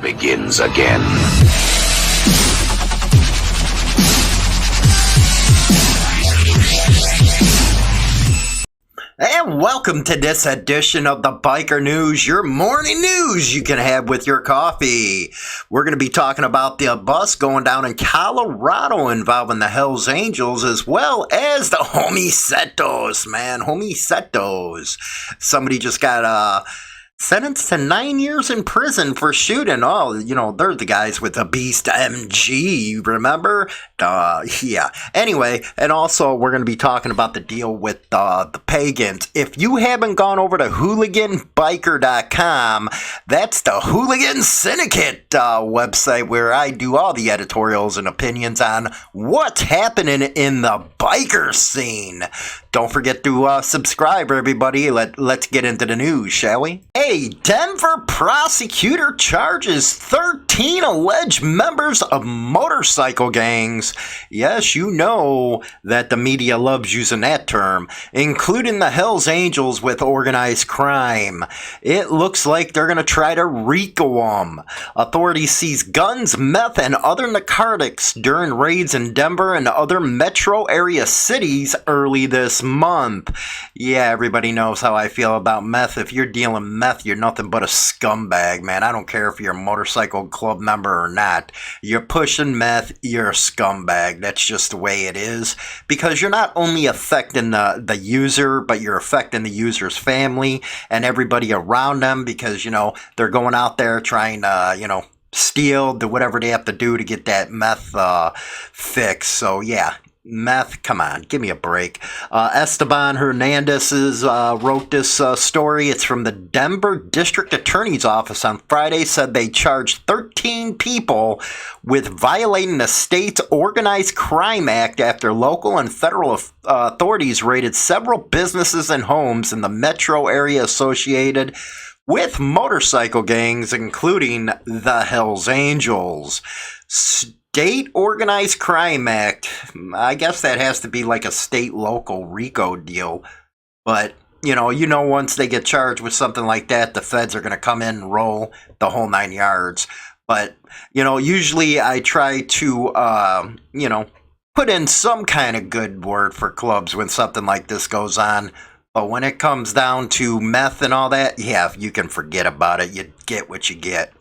begins again. And welcome to this edition of the Biker News, your morning news you can have with your coffee. We're going to be talking about the bus going down in Colorado involving the Hells Angels, as well as the Homietos, man. Homietos. Somebody just got sentenced to 9 years in prison for shooting. Oh, you know, they're the guys with the Beast MG, remember? Yeah. Anyway, and also we're going to be talking about the deal with the Pagans. If you haven't gone over to hooliganbiker.com, that's the Hooligan Syndicate website where I do all the editorials and opinions on what's happening in the biker scene. Don't forget to subscribe, everybody. Let's get into the news, shall we? A Denver prosecutor charges 13 alleged members of motorcycle gangs. Yes, you know that the media loves using that term, including the Hells Angels with organized crime. It looks like they're going to try to RICO them. Authorities seized guns, meth, and other narcotics during raids in Denver and other metro area cities early this month. Yeah, everybody knows how I feel about meth. If you're dealing meth, you're nothing but a scumbag, man. I don't care if you're a motorcycle club member or not. You're pushing meth, you're a scumbag. That's just the way it is, because you're not only affecting the user, but you're affecting the user's family and everybody around them, because, you know, they're going out there trying to, you know, steal, do whatever they have to do to get that meth fix. So, yeah. Meth, come on, give me a break. Esteban Hernandez wrote this story. It's from the Denver District Attorney's Office on Friday. Said they charged 13 people with violating the state's Organized Crime Act after local and federal authorities raided several businesses and homes in the metro area associated with motorcycle gangs, including the Hells Angels. State Organized Crime Act, I guess that has to be like a state-local RICO deal. But, you know, once they get charged with something like that, the feds are going to come in and roll the whole 9 yards. But, you know, usually I try to, you know, put in some kind of good word for clubs when something like this goes on. But when it comes down to meth and all that, yeah, you can forget about it. You get what you get.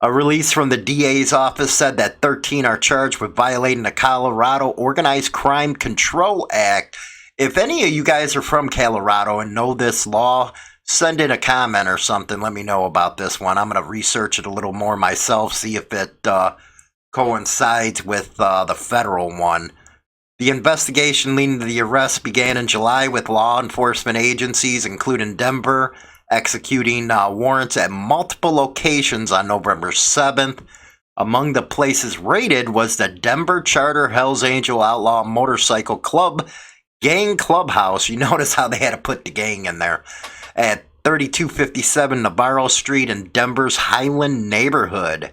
A release from the DA's office said that 13 are charged with violating the Colorado Organized Crime Control Act. If any of you guys are from Colorado and know this law, send in a comment or something. Let me know about this one. I'm going to research it a little more myself, see if it coincides with the federal one. The investigation leading to the arrest began in July with law enforcement agencies, including Denver, executing warrants at multiple locations on November 7th. Among the places raided was the Denver Charter Hells Angel Outlaw Motorcycle Club Gang Clubhouse. You notice how they had to put the gang in there. At 3257 Navarro Street in Denver's Highland neighborhood.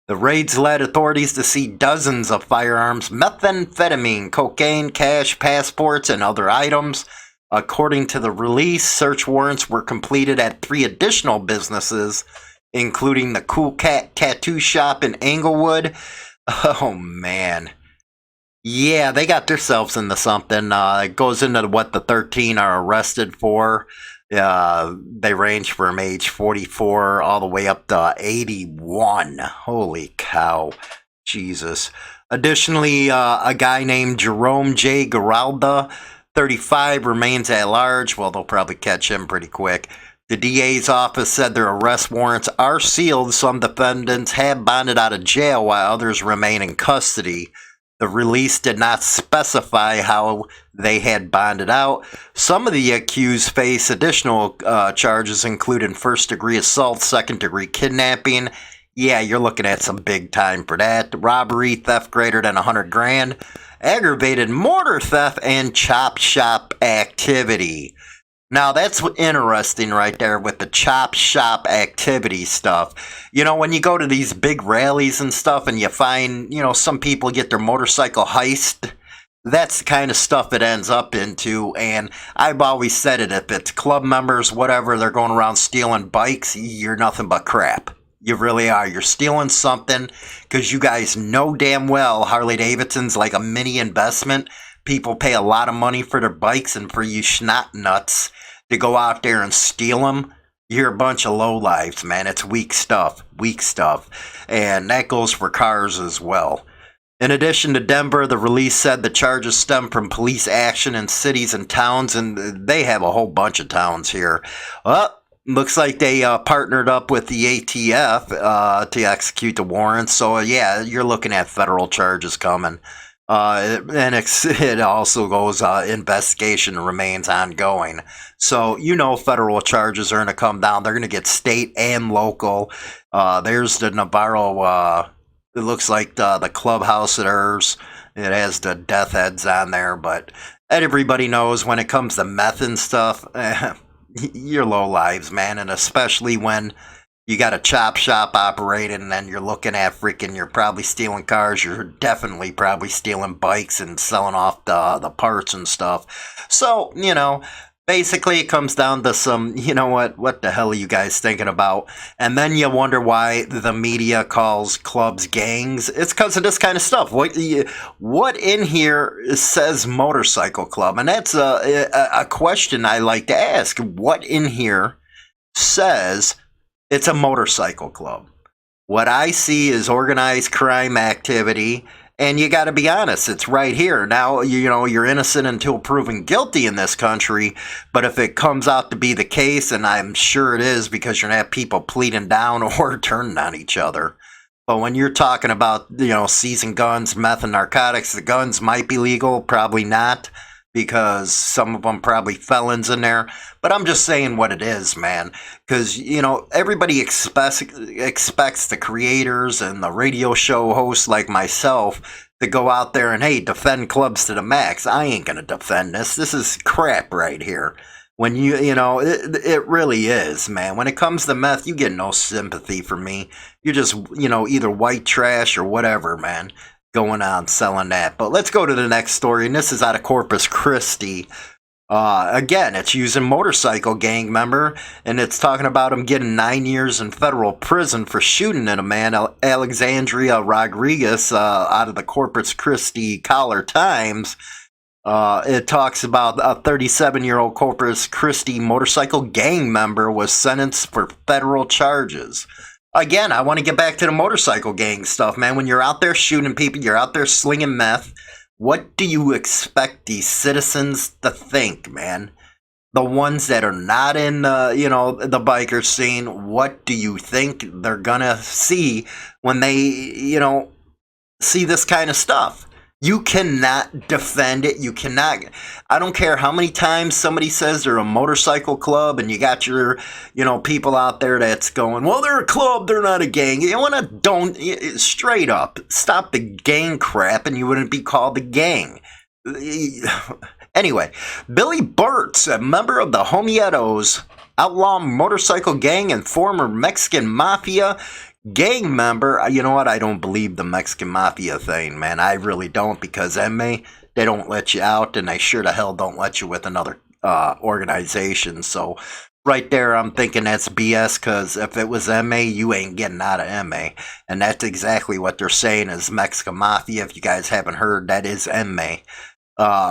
The raids led authorities to see dozens of firearms, methamphetamine, cocaine, cash, passports, and other items. According to the release, search warrants were completed at 3 additional businesses, including the Cool Cat Tattoo Shop in Englewood. Oh, man. Yeah, they got themselves into something. It goes into what the 13 are arrested for. They range from age 44 all the way up to 81. Holy cow. Jesus. Additionally, a guy named Jerome J. Giralda, 35, remains at large. Well, they'll probably catch him pretty quick. The DA's office said their arrest warrants are sealed. Some defendants have bonded out of jail while others remain in custody. The release did not specify how they had bonded out. Some of the accused face additional charges, including first-degree assault, second-degree kidnapping. Yeah, you're looking at some big time for that. Robbery, theft greater than $100,000. Aggravated mortar theft, and chop shop activity. Now, that's interesting right there with the chop shop activity stuff. You know, when you go to these big rallies and stuff and you find, you know, some people get their motorcycle heist, that's the kind of stuff it ends up into. And I've always said it, if it's club members, whatever, they're going around stealing bikes, you're nothing but crap. You really are. You're stealing something because you guys know damn well Harley Davidson's like a mini investment. People pay a lot of money for their bikes, and for you schnot nuts to go out there and steal them, you're a bunch of lowlifes, man. It's weak stuff. Weak stuff. And that goes for cars as well. In addition to Denver, the release said the charges stem from police action in cities and towns, and they have a whole bunch of towns here. Well, looks like they partnered up with the ATF to execute the warrants. So, yeah, you're looking at federal charges coming. And it also goes, investigation remains ongoing. So, federal charges are going to come down. They're going to get state and local. There's the Navarro, it looks like the clubhouse at hers. It has the death heads on there, but everybody knows when it comes to meth and stuff, you're low lives, man. And especially when you got a chop shop operating and then you're looking at you're probably stealing cars. You're definitely probably stealing bikes and selling off the parts and stuff. So, basically it comes down to some, what the hell are you guys thinking about? And then you wonder why the media calls clubs gangs. It's because of this kind of stuff. What in here says motorcycle club? And that's a question I like to ask. What in here says it's a motorcycle club? What I see is organized crime activity. And you got to be honest, it's right here. Now, you're innocent until proven guilty in this country. But if it comes out to be the case, and I'm sure it is, because you're going to have people pleading down or turning on each other. But when you're talking about, seizing guns, meth, and narcotics, the guns might be legal, probably not, because some of them probably felons in there. But I'm just saying what it is, man. Because, everybody expects the creators and the radio show hosts like myself to go out there and, hey, defend clubs to the max. I ain't going to defend this. This is crap right here. When it really is, man. When it comes to meth, you get no sympathy for me. You're just, either white trash or whatever, man, going on selling that. But let's go to the next story, and this is out of Corpus Christi. Again, it's using motorcycle gang member, and it's talking about him getting 9 years in federal prison for shooting at a man, Alexandria Rodriguez, out of the Corpus Christi Caller Times. It talks about a 37-year-old Corpus Christi motorcycle gang member was sentenced for federal charges. Again, I want to get back to the motorcycle gang stuff, man. When you're out there shooting people, you're out there slinging meth, what do you expect these citizens to think, man? The ones that are not in, the biker scene, what do you think they're gonna see when they, see this kind of stuff? You cannot defend it. You cannot. I don't care how many times somebody says they're a motorcycle club and you got your, people out there that's going, well, they're a club, they're not a gang. You want to don't, straight up, stop the gang crap and you wouldn't be called a gang. Anyway, Billy Burtz, a member of the Homietos, outlaw motorcycle gang and former Mexican mafia gang member. You know what? I don't believe the Mexican mafia thing, man. I really don't, because MA, they don't let you out, and they sure the hell don't let you with another organization. So right there, I'm thinking that's BS, because if it was MA, you ain't getting out of MA. And that's exactly what they're saying is Mexican mafia. If you guys haven't heard, that is MA.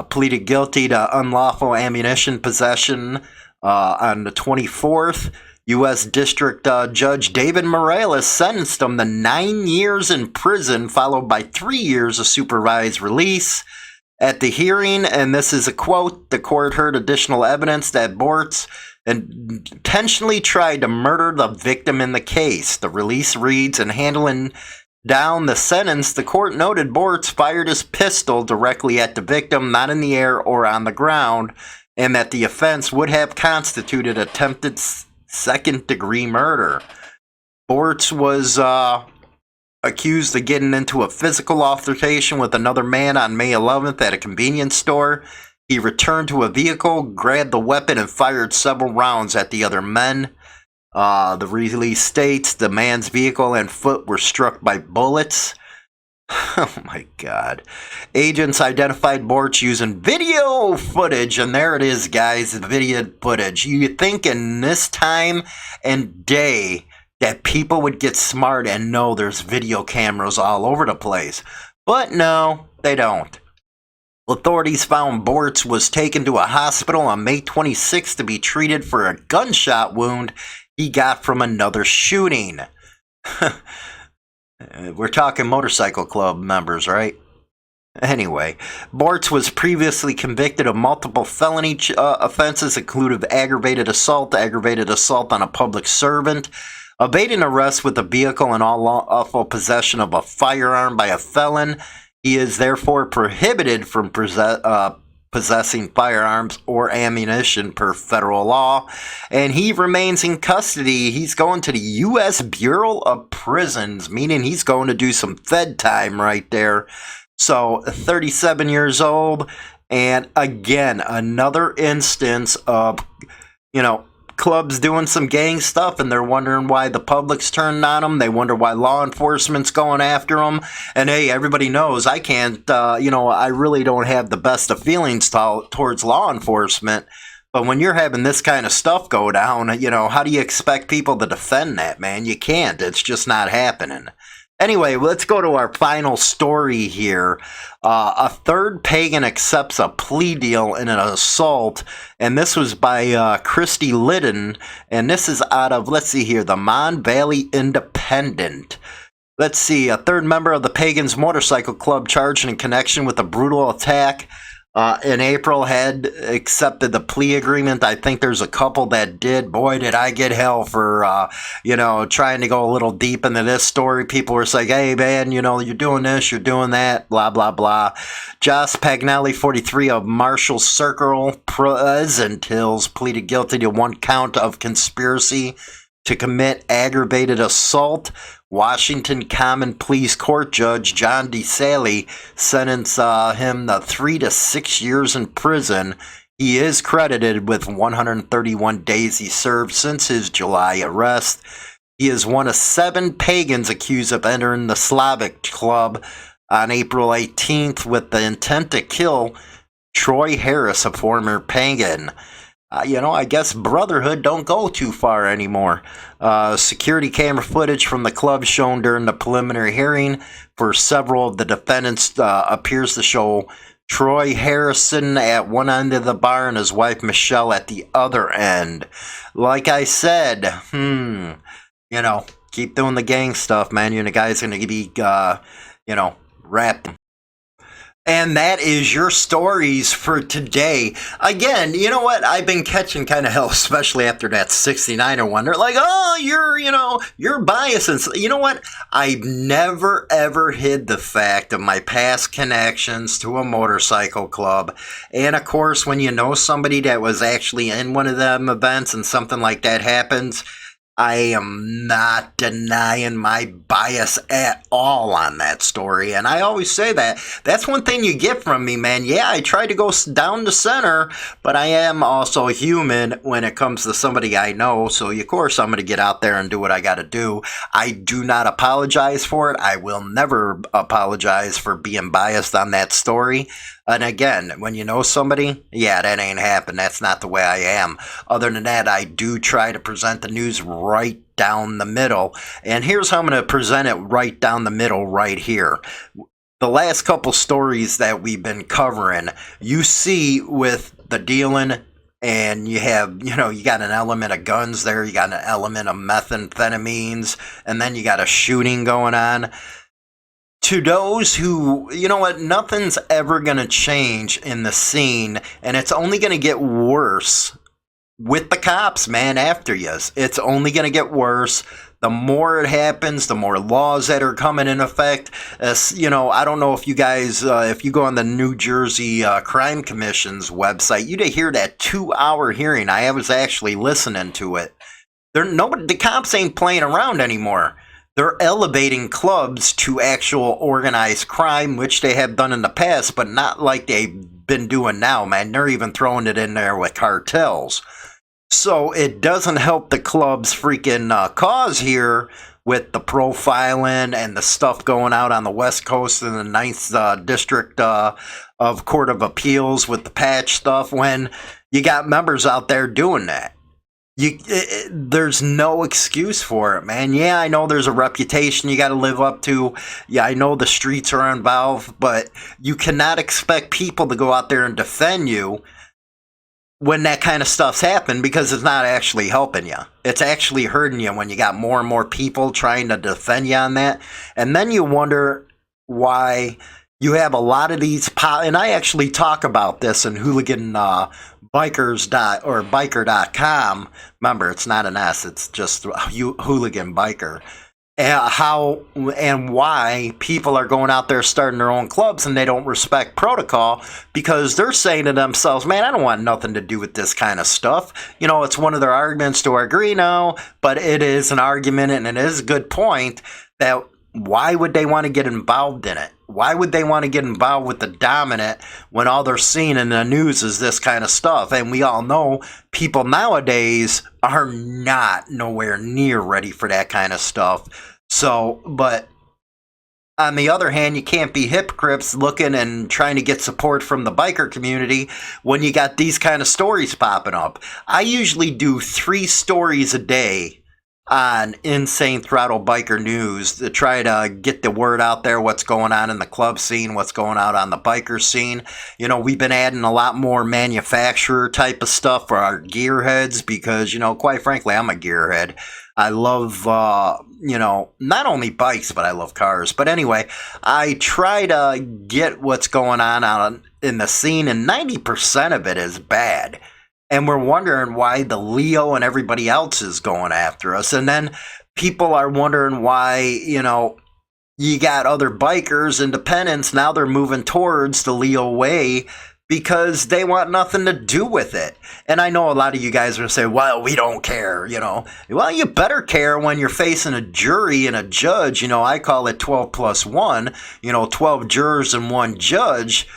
Pleaded guilty to unlawful ammunition possession on the 24th. U.S. District Judge David Morales sentenced him to 9 years in prison, followed by 3 years of supervised release. At the hearing, and this is a quote, the court heard additional evidence that Bortz intentionally tried to murder the victim in the case. The release reads, in handling down the sentence, the court noted Bortz fired his pistol directly at the victim, not in the air or on the ground, and that the offense would have constituted attempted second-degree murder. Bortz was accused of getting into a physical altercation with another man on May 11th at a convenience store. He returned to a vehicle, grabbed the weapon, and fired several rounds at the other men. The release states the man's vehicle and foot were struck by bullets. Oh my God. Agents identified Bortz using video footage, and there it is, guys, the video footage. You think in this time and day that people would get smart and know there's video cameras all over the place. But no, they don't. Authorities found Bortz was taken to a hospital on May 26th to be treated for a gunshot wound he got from another shooting. We're talking motorcycle club members, right? Anyway, Bortz was previously convicted of multiple felony offenses, including aggravated assault on a public servant, evading arrest with a vehicle, and unlawful possession of a firearm by a felon. He is therefore prohibited from possessing firearms or ammunition per federal law, and he remains in custody. He's going to the U.S. Bureau of Prisons, meaning he's going to do some Fed time right there. So, 37 years old, and again, another instance of, clubs doing some gang stuff, and they're wondering why the public's turning on them. They wonder why law enforcement's going after them. And hey, everybody knows I can't, I really don't have the best of feelings towards law enforcement. But when you're having this kind of stuff go down, how do you expect people to defend that, man? You can't. It's just not happening. Anyway, let's go to our final story here. A third pagan accepts a plea deal in an assault, and this was by Christy Liddon, and this is out of, let's see here, the Mon Valley Independent. Let's see, a third member of the Pagans Motorcycle Club charged in connection with a brutal attack in April had accepted the plea agreement. I think there's a couple that did. Boy, did I get hell for, trying to go a little deep into this story. People were saying, hey, man, you're doing this, you're doing that, blah, blah, blah. Joss Pagnelli, 43, of Marshall Circle, Pleasant Hills, pleaded guilty to one count of conspiracy to commit aggravated assault. Washington Common Pleas Court Judge John DeSalle sentenced him to 3 to 6 years in prison. He is credited with 131 days he served since his July arrest. He is one of 7 pagans accused of entering the Slavic Club on April 18th with the intent to kill Troy Harris, a former pagan. I guess brotherhood don't go too far anymore. Security camera footage from the club shown during the preliminary hearing for several of the defendants appears to show Troy Harrison at one end of the bar and his wife Michelle at the other end. Like I said, keep doing the gang stuff, man. The guy's going to be, wrapped. And that is your stories for today. Again, you know what? I've been catching kind of hell, especially after that 69er one. They're like, oh, you're biased. And you know what? I've never, ever hid the fact of my past connections to a motorcycle club. And of course, when you know somebody that was actually in one of them events and something like that happens, I am not denying my bias at all on that story. And I always say that. That's one thing you get from me, man. Yeah, I try to go down the center, but I am also human when it comes to somebody I know. So, of course, I'm going to get out there and do what I got to do. I do not apologize for it. I will never apologize for being biased on that story. And again, when you know somebody, yeah, that ain't happened. That's not the way I am. Other than that, I do try to present the news right down the middle. And here's how I'm going to present it right down the middle right here. The last couple stories that we've been covering, you see with the dealing, and you have, you got an element of guns there, you got an element of methamphetamines, and then you got a shooting going on. To those who, nothing's ever going to change in the scene, and it's only going to get worse with the cops, man, after you. It's only going to get worse. The more it happens, the more laws that are coming in effect. I don't know if you guys, if you go on the New Jersey Crime Commission's website, you'd hear that 2-hour hearing. I was actually listening to it. The cops ain't playing around anymore. They're elevating clubs to actual organized crime, which they have done in the past, but not like they've been doing now, man. They're even throwing it in there with cartels. So it doesn't help the club's freaking cause here with the profiling and the stuff going out on the West Coast in the 9th District of Court of Appeals with the patch stuff when you got members out there doing that. There's no excuse for it, man. Yeah, I know there's a reputation you got to live up to. Yeah, I know the streets are involved, but you cannot expect people to go out there and defend you when that kind of stuff's happened, because it's not actually helping you. It's actually hurting you when you got more and more people trying to defend you on that. And then you wonder why you have a lot of these and I actually talk about this in hooligan bikers or biker.com. Remember, it's not an S, it's just hooligan biker. How and why people are going out there starting their own clubs and they don't respect protocol, because they're saying to themselves, man, I don't want nothing to do with this kind of stuff. You know, it's one of their arguments to agree now, but it is an argument, and it is a good point that why would they want to get involved in it? Why would they want to get involved with the dominant when all they're seeing in the news is this kind of stuff? And we all know people nowadays are not nowhere near ready for that kind of stuff. So, but on the other hand, you can't be hypocrites looking and trying to get support from the biker community when you got these kind of stories popping up. I usually do 3 stories a day on Insane Throttle Biker News to try to get the word out there, what's going on in the club scene, what's going on the biker scene. You know, we've been adding a lot more manufacturer type of stuff for our gearheads because, you know, quite frankly, I'm a gearhead. I love, you know, not only bikes, but I love cars. But anyway, I try to get what's going on in the scene, and 90% of it is bad. And we're wondering why the Leo and everybody else is going after us. And then people are wondering why, you know, you got other bikers, independents, now they're moving towards the Leo way because they want nothing to do with it. And I know a lot of you guys are going to say, well, we don't care, you know. Well, you better care when you're facing a jury and a judge. You know, I call it 12 plus 1, you know, 12 jurors and 1 judge.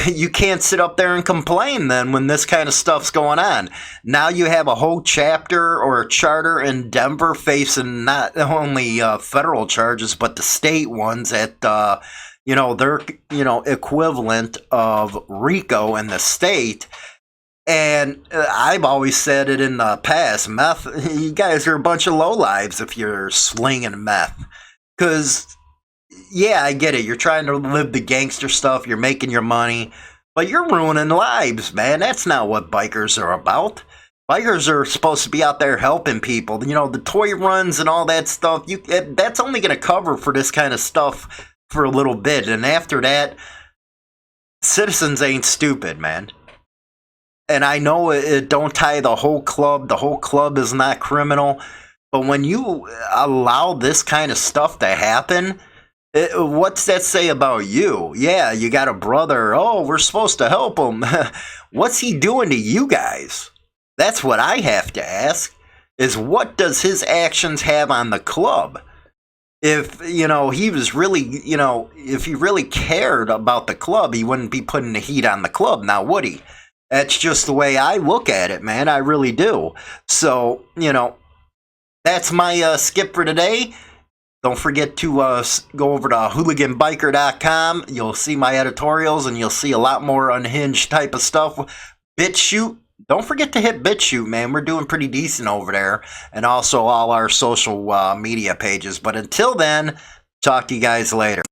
You can't sit up there and complain then when this kind of stuff's going on. Now you have a whole chapter or a charter in Denver facing not only federal charges, but the state ones at, you know, their, you know, equivalent of RICO in the state. And I've always said it in the past, meth, you guys are a bunch of lowlives if you're slinging meth. Because yeah, I get it. You're trying to live the gangster stuff. You're making your money. But you're ruining lives, man. That's not what bikers are about. Bikers are supposed to be out there helping people. You know, the toy runs and all that stuff, that's only going to cover for this kind of stuff for a little bit. And after that, citizens ain't stupid, man. And I know it don't tie the whole club. The whole club is not criminal. But when you allow this kind of stuff to happen, what's that say about you? Yeah, you got a brother. Oh, we're supposed to help him. What's he doing to you guys? That's what I have to ask, is what does his actions have on the club? If, you know, he was really, you know, if he really cared about the club, he wouldn't be putting the heat on the club now, would he? That's just the way I look at it, man. I really do. So, you know, that's my skip for today. Don't forget to go over to hooliganbiker.com. You'll see my editorials, and you'll see a lot more unhinged type of stuff. BitChute. Don't forget to hit BitChute, man. We're doing pretty decent over there. And also all our social media pages. But until then, talk to you guys later.